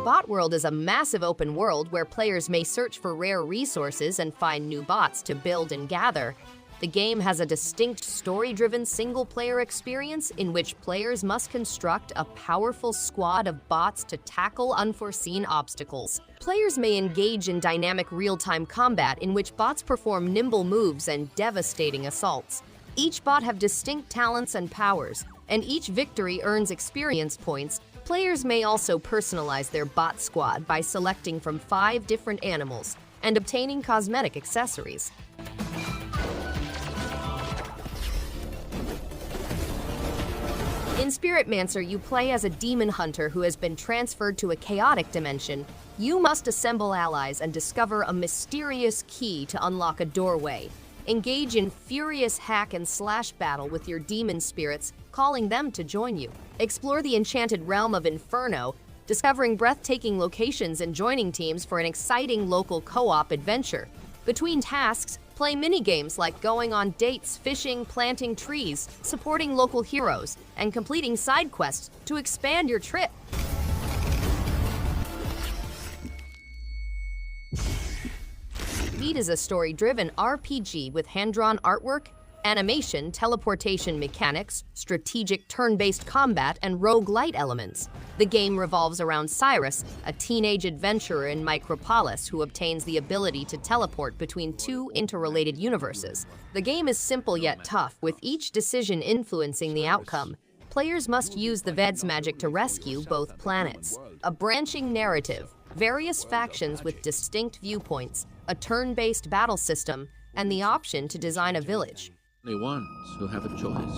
Botworld is a massive open world where players may search for rare resources and find new bots to build and gather. The game has a distinct story-driven single-player experience in which players must construct a powerful squad of bots to tackle unforeseen obstacles. Players may engage in dynamic real-time combat in which bots perform nimble moves and devastating assaults. Each bot have distinct talents and powers, and each victory earns experience points. Players may also personalize their bot squad by selecting from 5 different animals and obtaining cosmetic accessories. In Spirit Mancer, you play as a demon hunter who has been transferred to a chaotic dimension. You must assemble allies and discover a mysterious key to unlock a doorway. Engage in furious hack and slash battle with your demon spirits, calling them to join you. Explore the enchanted realm of Inferno, discovering breathtaking locations and joining teams for an exciting local co-op adventure. Between tasks, play mini-games like going on dates, fishing, planting trees, supporting local heroes, and completing side quests to expand your trip. Beat is a story-driven RPG with hand-drawn artwork, animation, teleportation mechanics, strategic turn-based combat, and roguelite elements. The game revolves around Cyrus, a teenage adventurer in Micropolis who obtains the ability to teleport between 2 interrelated universes. The game is simple yet tough, with each decision influencing the outcome. Players must use the Ved's magic to rescue both planets. A branching narrative, various factions with distinct viewpoints, a turn-based battle system, and the option to design a village. Only ones who have a choice.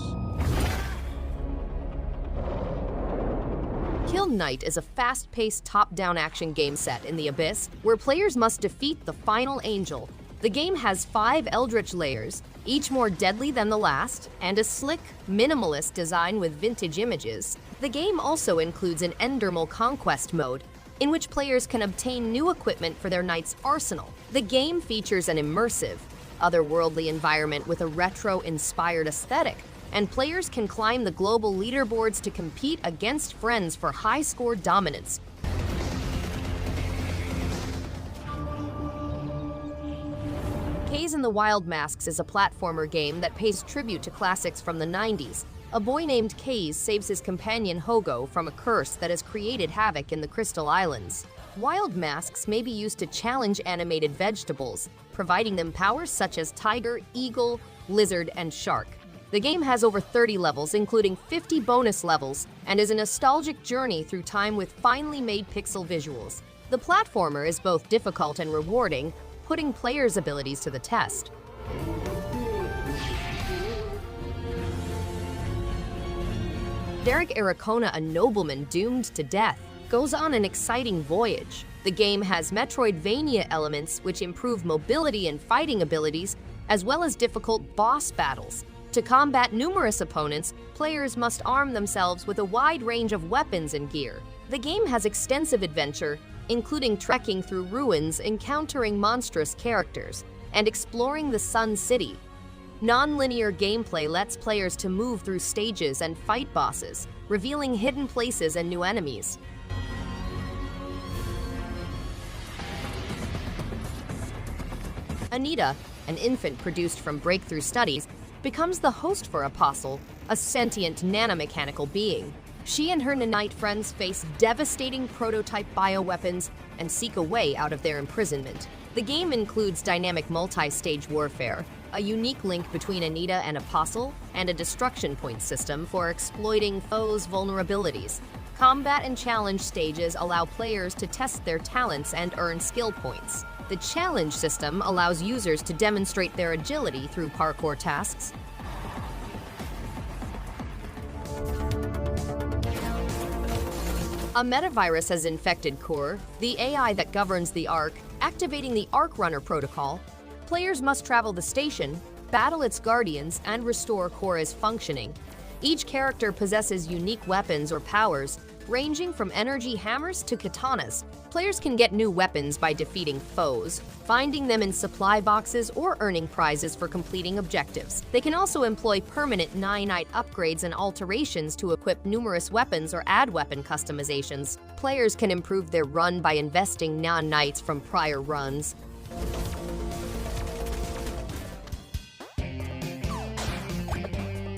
Kill Knight is a fast-paced top-down action game set in the Abyss, where players must defeat the final angel. The game has 5 Eldritch layers, each more deadly than the last, and a slick, minimalist design with vintage images. The game also includes an Endermal Conquest mode, in which players can obtain new equipment for their knight's arsenal. The game features an immersive, otherworldly environment with a retro-inspired aesthetic, and players can climb the global leaderboards to compete against friends for high-score dominance. Kaze and the Wild Masks is a platformer game that pays tribute to classics from the 90s. A boy named Kaze saves his companion Hogo from a curse that has created havoc in the Crystal Islands. Wild masks may be used to challenge animated vegetables, providing them powers such as tiger, eagle, lizard, and shark. The game has over 30 levels, including 50 bonus levels, and is a nostalgic journey through time with finely made pixel visuals. The platformer is both difficult and rewarding, putting players' abilities to the test. Derek Ericona, a nobleman doomed to death, goes on an exciting voyage. The game has Metroidvania elements which improve mobility and fighting abilities, as well as difficult boss battles. To combat numerous opponents, players must arm themselves with a wide range of weapons and gear. The game has extensive adventure, including trekking through ruins, encountering monstrous characters, and exploring the Sun City. Non-linear gameplay lets players to move through stages and fight bosses, revealing hidden places and new enemies. Anita, an infant produced from breakthrough studies, becomes the host for Apostle, a sentient nanomechanical being. She and her nanite friends face devastating prototype bioweapons and seek a way out of their imprisonment. The game includes dynamic multi-stage warfare, a unique link between Anita and Apostle, and a destruction point system for exploiting foes' vulnerabilities. Combat and challenge stages allow players to test their talents and earn skill points. The challenge system allows users to demonstrate their agility through parkour tasks. A metavirus has infected Core, the AI that governs the Arc, activating the ArcRunner protocol. Players must travel the station, battle its guardians, and restore Core's functioning. Each character possesses unique weapons or powers, ranging from energy hammers to katanas. Players can get new weapons by defeating foes, finding them in supply boxes, or earning prizes for completing objectives. They can also employ permanent nanite upgrades and alterations to equip numerous weapons or add weapon customizations. Players can improve their run by investing nanites from prior runs.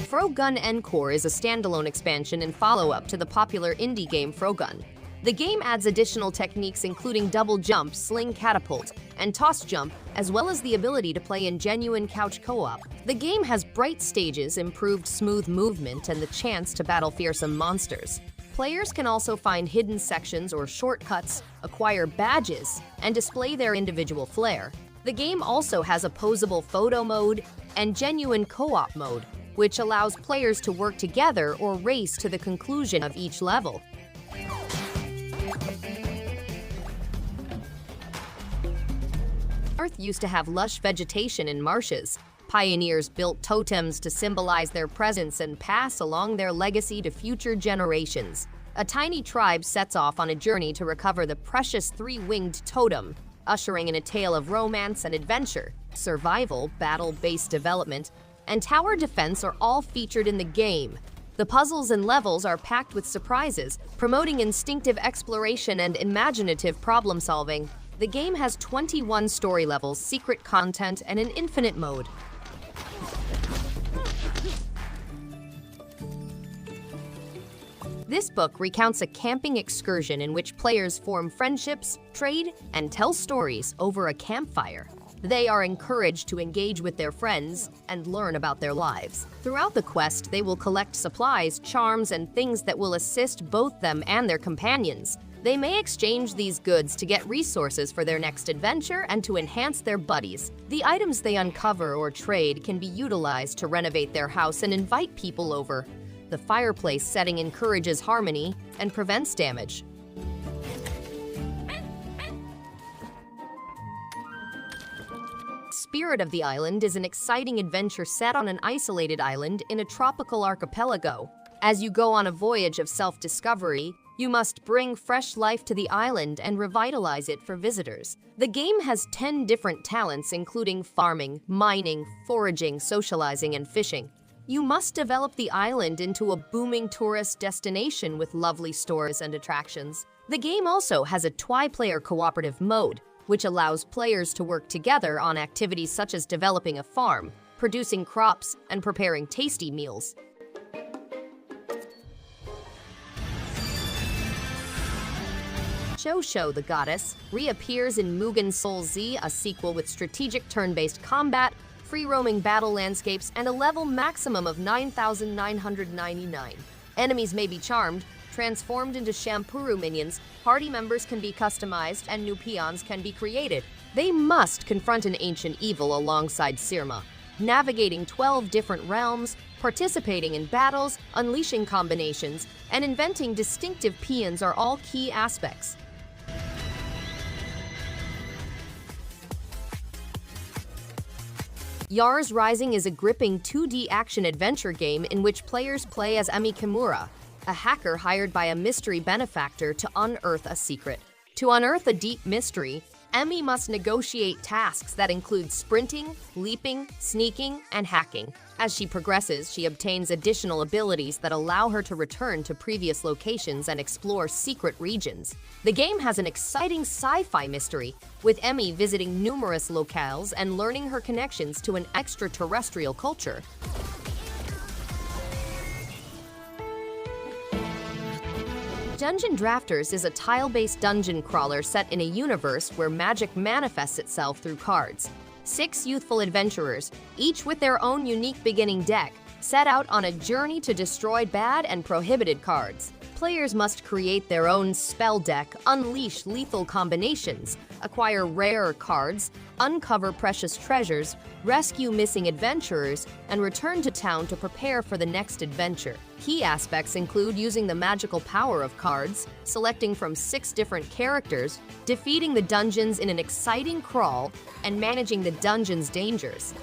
Frogun Encore is a standalone expansion and follow-up to the popular indie game Frogun. The game adds additional techniques including double jump, sling catapult, and toss jump, as well as the ability to play in genuine couch co-op. The game has bright stages, improved smooth movement, and the chance to battle fearsome monsters. Players can also find hidden sections or shortcuts, acquire badges, and display their individual flair. The game also has opposable photo mode and genuine co-op mode, which allows players to work together or race to the conclusion of each level. Earth used to have lush vegetation and marshes. Pioneers built totems to symbolize their presence and pass along their legacy to future generations. A tiny tribe sets off on a journey to recover the precious three-winged totem, ushering in a tale of romance and adventure. Survival, battle-based development, and tower defense are all featured in the game. The puzzles and levels are packed with surprises, promoting instinctive exploration and imaginative problem-solving. The game has 21 story levels, secret content, and an infinite mode. This book recounts a camping excursion in which players form friendships, trade, and tell stories over a campfire. They are encouraged to engage with their friends and learn about their lives. Throughout the quest, they will collect supplies, charms, and things that will assist both them and their companions. They may exchange these goods to get resources for their next adventure and to enhance their buddies. The items they uncover or trade can be utilized to renovate their house and invite people over. The fireplace setting encourages harmony and prevents damage. Spirit of the Island is an exciting adventure set on an isolated island in a tropical archipelago. As you go on a voyage of self-discovery, you must bring fresh life to the island and revitalize it for visitors. The game has 10 different talents, including farming, mining, foraging, socializing, and fishing. You must develop the island into a booming tourist destination with lovely stores and attractions. The game also has a twi-player cooperative mode, which allows players to work together on activities such as developing a farm, producing crops, and preparing tasty meals. Shosho the Goddess reappears in Mugen Souls Z, a sequel with strategic turn-based combat, free-roaming battle landscapes, and a level maximum of 9,999. Enemies may be charmed, transformed into Shampuru minions, party members can be customized, and new peons can be created. They must confront an ancient evil alongside Sirma, navigating 12 different realms, participating in battles, unleashing combinations, and inventing distinctive peons are all key aspects. Yars Rising is a gripping 2D action-adventure game in which players play as Emi Kimura, a hacker hired by a mystery benefactor to unearth a secret. To unearth a deep mystery, Emi must negotiate tasks that include sprinting, leaping, sneaking, and hacking. As she progresses, she obtains additional abilities that allow her to return to previous locations and explore secret regions. The game has an exciting sci-fi mystery, with Emi visiting numerous locales and learning her connections to an extraterrestrial culture. Dungeon Drafters is a tile-based dungeon crawler set in a universe where magic manifests itself through cards. 6 youthful adventurers, each with their own unique beginning deck, set out on a journey to destroy bad and prohibited cards. Players must create their own spell deck, unleash lethal combinations, acquire rare cards, uncover precious treasures, rescue missing adventurers, and return to town to prepare for the next adventure. Key aspects include using the magical power of cards, selecting from 6 different characters, defeating the dungeons in an exciting crawl, and managing the dungeon's dangers.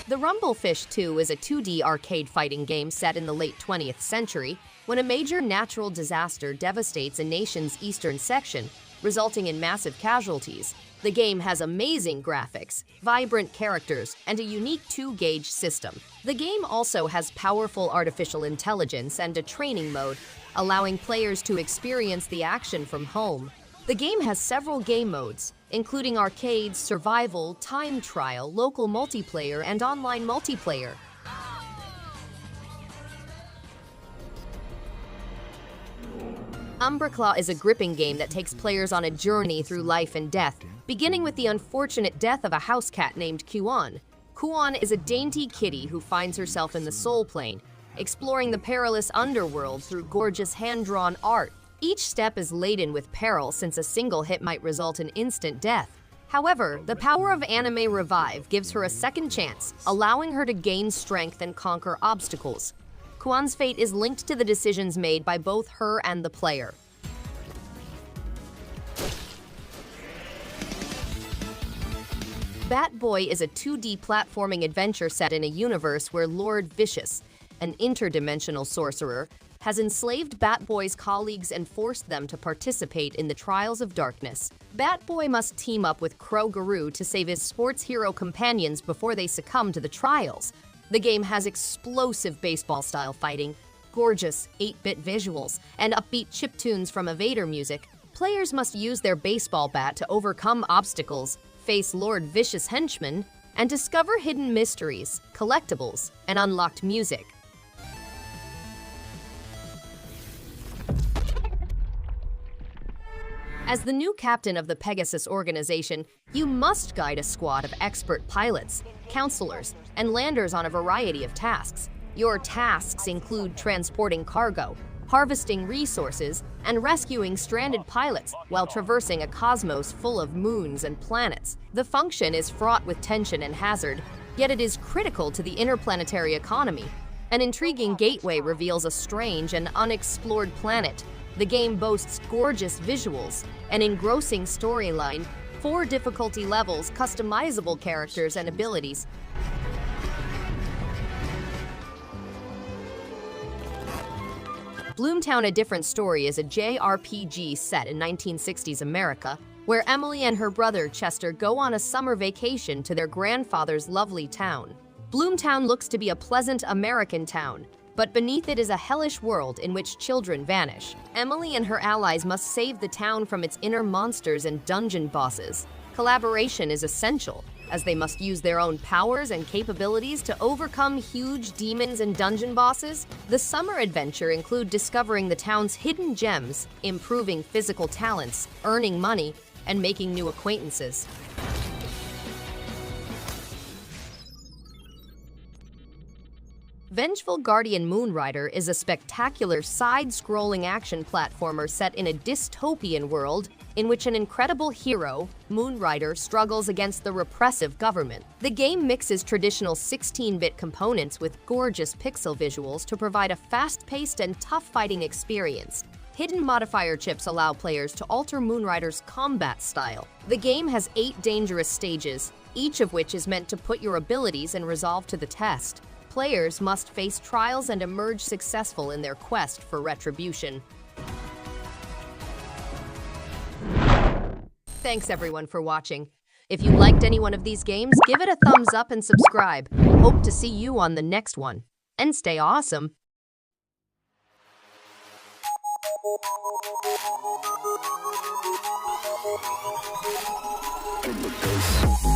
The Rumblefish 2 is a 2D arcade fighting game set in the late 20th century when a major natural disaster devastates a nation's eastern section, resulting in massive casualties. The game has amazing graphics, vibrant characters, and a unique 2-gauge system. The game also has powerful artificial intelligence and a training mode, allowing players to experience the action from home. The game has several game modes, including arcade, survival, time trial, local multiplayer, and online multiplayer. Umbraclaw is a gripping game that takes players on a journey through life and death, beginning with the unfortunate death of a house cat named Kuan. Kuan is a dainty kitty who finds herself in the Soul Plane, exploring the perilous underworld through gorgeous hand-drawn art. Each step is laden with peril since a single hit might result in instant death. However, the power of Anime Revive gives her a second chance, allowing her to gain strength and conquer obstacles. Kuan's fate is linked to the decisions made by both her and the player. Bat Boy is a 2D platforming adventure set in a universe where Lord Vicious, an interdimensional sorcerer, has enslaved Bat Boy's colleagues and forced them to participate in the Trials of Darkness. Bat Boy must team up with Crow Guru to save his sports hero companions before they succumb to the trials. The game has explosive baseball-style fighting, gorgeous 8-bit visuals, and upbeat chiptunes from Evader music. Players must use their baseball bat to overcome obstacles, face Lord Vicious henchmen, and discover hidden mysteries, collectibles, and unlocked music. As the new captain of the Pegasus organization, you must guide a squad of expert pilots, counselors, and landers on a variety of tasks. Your tasks include transporting cargo, harvesting resources, and rescuing stranded pilots while traversing a cosmos full of moons and planets. The function is fraught with tension and hazard, yet it is critical to the interplanetary economy. An intriguing gateway reveals a strange and unexplored planet. The game boasts gorgeous visuals, an engrossing storyline, 4 difficulty levels, customizable characters, and abilities. Bloomtown: A Different Story is a JRPG set in 1960s America, where Emily and her brother Chester go on a summer vacation to their grandfather's lovely town. Bloomtown looks to be a pleasant American town, but beneath it is a hellish world in which children vanish. Emily and her allies must save the town from its inner monsters and dungeon bosses. Collaboration is essential, as they must use their own powers and capabilities to overcome huge demons and dungeon bosses. The summer adventure include discovering the town's hidden gems, improving physical talents, earning money, and making new acquaintances. Vengeful Guardian Moonrider is a spectacular side-scrolling action platformer set in a dystopian world in which an incredible hero, Moonrider, struggles against the repressive government. The game mixes traditional 16-bit components with gorgeous pixel visuals to provide a fast-paced and tough fighting experience. Hidden modifier chips allow players to alter Moonrider's combat style. The game has 8 dangerous stages, each of which is meant to put your abilities and resolve to the test. Players must face trials and emerge successful in their quest for retribution. Thanks everyone for watching. If you liked any one of these games, give it a thumbs up and subscribe. Hope to see you on the next one. And stay awesome! Kaze.